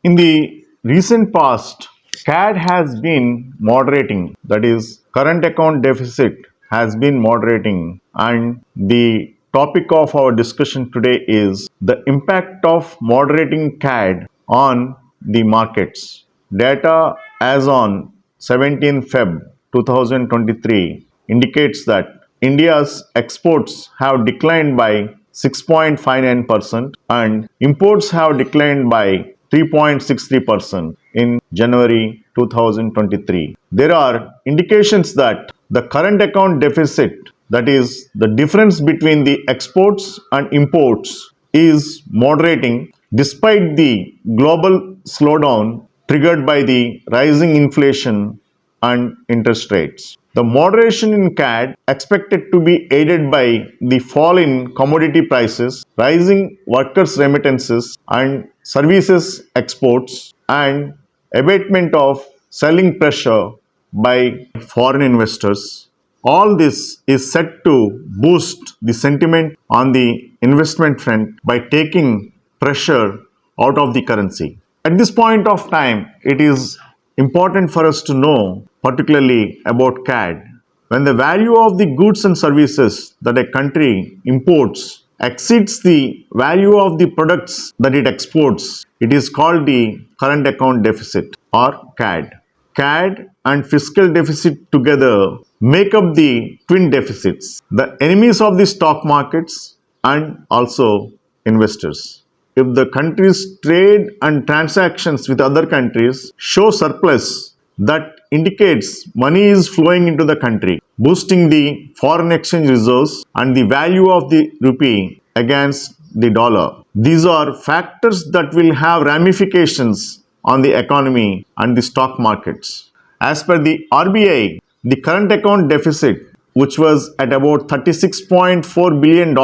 In the recent past, CAD has been moderating, that is, current account deficit has been moderating, and the topic of our discussion today is the impact of moderating CAD on the markets. Data as on 17 Feb 2023 indicates that India's exports have declined by 6.59% and imports have declined by 3.63% in January 2023. There are indications that the current account deficit, that is, the difference between the exports and imports, is moderating despite the global slowdown triggered by the rising inflation and interest rates. The moderation in CAD expected to be aided by the fall in commodity prices, rising workers' remittances and services exports, and abatement of selling pressure by foreign investors. All this is set to boost the sentiment on the investment front by taking pressure out of the currency. At this point of time, it is important for us to know, particularly about CAD. When the value of the goods and services that a country imports exceeds the value of the products that it exports, it is called the current account deficit or CAD. CAD and fiscal deficit together make up the twin deficits, the enemies of the stock markets and also investors. If the country's trade and transactions with other countries show surplus, that indicates money is flowing into the country, boosting the foreign exchange reserves and the value of the rupee against the dollar. These are factors that will have ramifications on the economy and the stock markets. As per the RBI, the current account deficit, which was at about $36.4 billion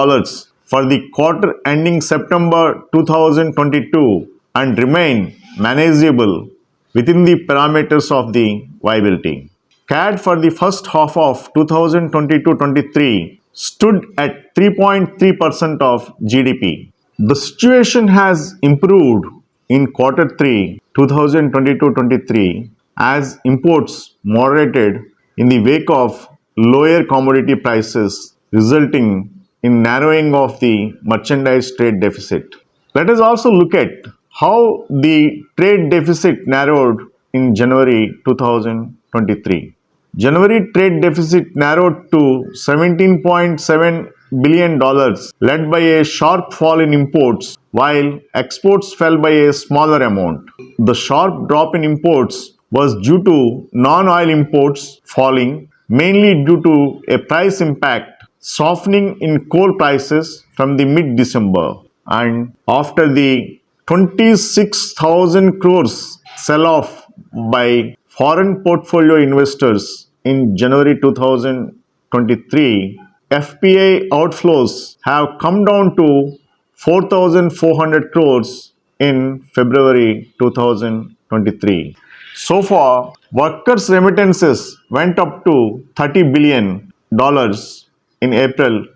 for the quarter ending September 2022 and remain manageable within the parameters of the viability. CAD for the first half of 2022-23 stood at 3.3% of GDP. The situation has improved in quarter 3 2022-23 as imports moderated in the wake of lower commodity prices, resulting in narrowing of the merchandise trade deficit. Let us also look at how the trade deficit narrowed in January 2023. January trade deficit narrowed to $17.7 billion, led by a sharp fall in imports, while exports fell by a smaller amount. The sharp drop in imports was due to non-oil imports falling, mainly due to a price impact softening in coal prices from the mid-December, and after the 26,000 crores sell-off by foreign portfolio investors in January 2023, FPI outflows have come down to 4,400 crores in February 2023. So far, workers' remittances went up to $30 billion in April.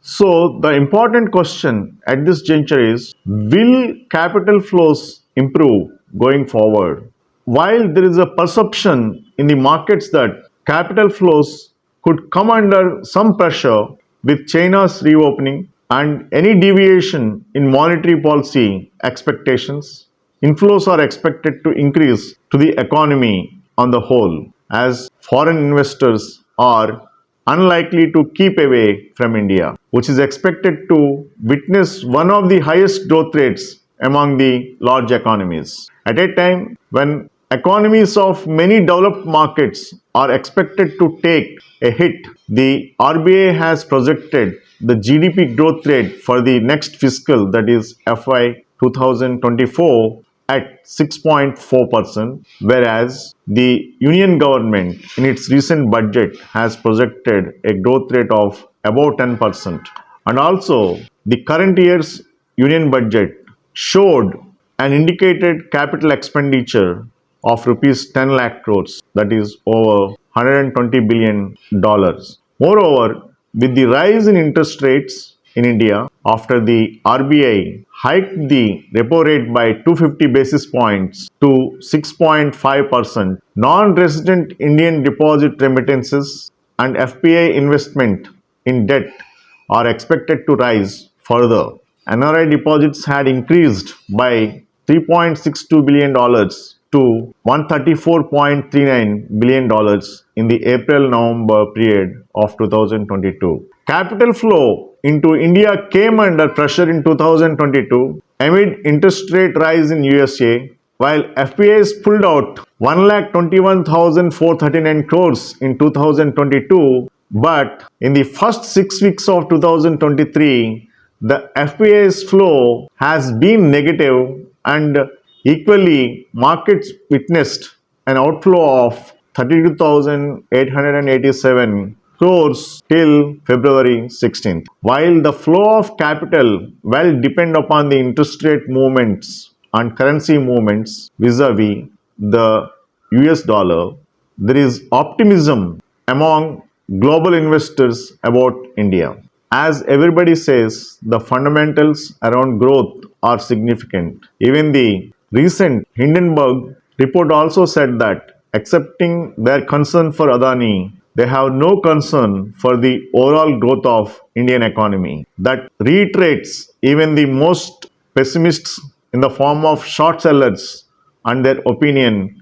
So, the important question at this juncture is, will capital flows improve going forward? While there is a perception in the markets that capital flows could come under some pressure with China's reopening and any deviation in monetary policy expectations, inflows are expected to increase to the economy on the whole, as foreign investors are unlikely to keep away from India, which is expected to witness one of the highest growth rates among the large economies. At a time when economies of many developed markets are expected to take a hit, the RBI has projected the GDP growth rate for the next fiscal, that is FY 2024, at 6.4%, whereas the Union government in its recent budget has projected a growth rate of about 10%. And also, the current year's Union budget showed an indicated capital expenditure of rupees 10 lakh crores, that is over $120 billion. Moreover, with the rise in interest rates in India, after the RBI hiked the repo rate by 250 basis points to 6.5%. Non-resident Indian deposit remittances and FPI investment in debt are expected to rise further. NRI deposits had increased by $3.62 billion to $134.39 billion in the April-November period of 2022. Capital flow into India came under pressure in 2022 amid interest rate rise in USA, while FPIs pulled out 1,21,439 crores in 2022, but in the first 6 weeks of 2023, the FPI's flow has been negative, and equally markets witnessed an outflow of 32,887 crores till February 16th. While the flow of capital will depend upon the interest rate movements and currency movements vis-a-vis the US dollar, there is optimism among global investors about India. As everybody says, the fundamentals around growth are significant. Even the recent Hindenburg report also said that, accepting their concern for Adani, they have no concern for the overall growth of Indian economy. That reiterates even the most pessimists in the form of short sellers and their opinion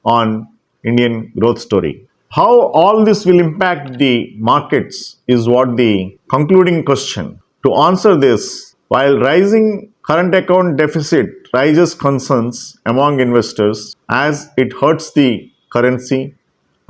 on Indian growth story. How all this will impact the markets is what the concluding question. To answer this, while rising current account deficit raises concerns among investors as it hurts the currency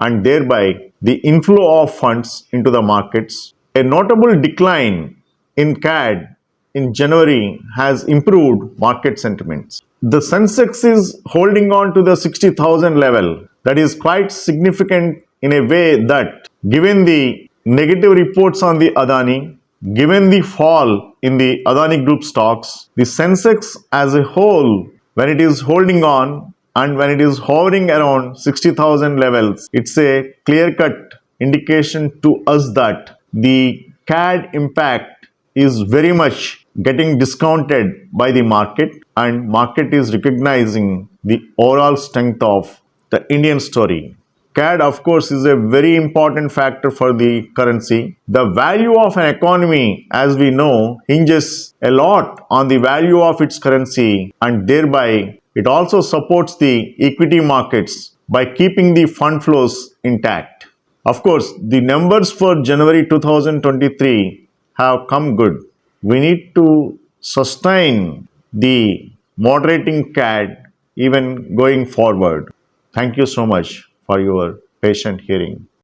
and thereby the inflow of funds into the markets, a notable decline in CAD in January has improved market sentiments. The Sensex is holding on to the 60,000 level. That is quite significant in a way that, given the negative reports on the Adani, given the fall in the Adani Group stocks, the Sensex as a whole, when it is holding on and when it is hovering around 60,000 levels, it's a clear-cut indication to us that the CAD impact is very much getting discounted by the market, and market is recognizing the overall strength of the Indian story. CAD, of course, is a very important factor for the currency. The value of an economy, as we know, hinges a lot on the value of its currency, and thereby it also supports the equity markets by keeping the fund flows intact. Of course, the numbers for January 2023 have come good. We need to sustain the moderating CAD even going forward. Thank you so much for your patient hearing.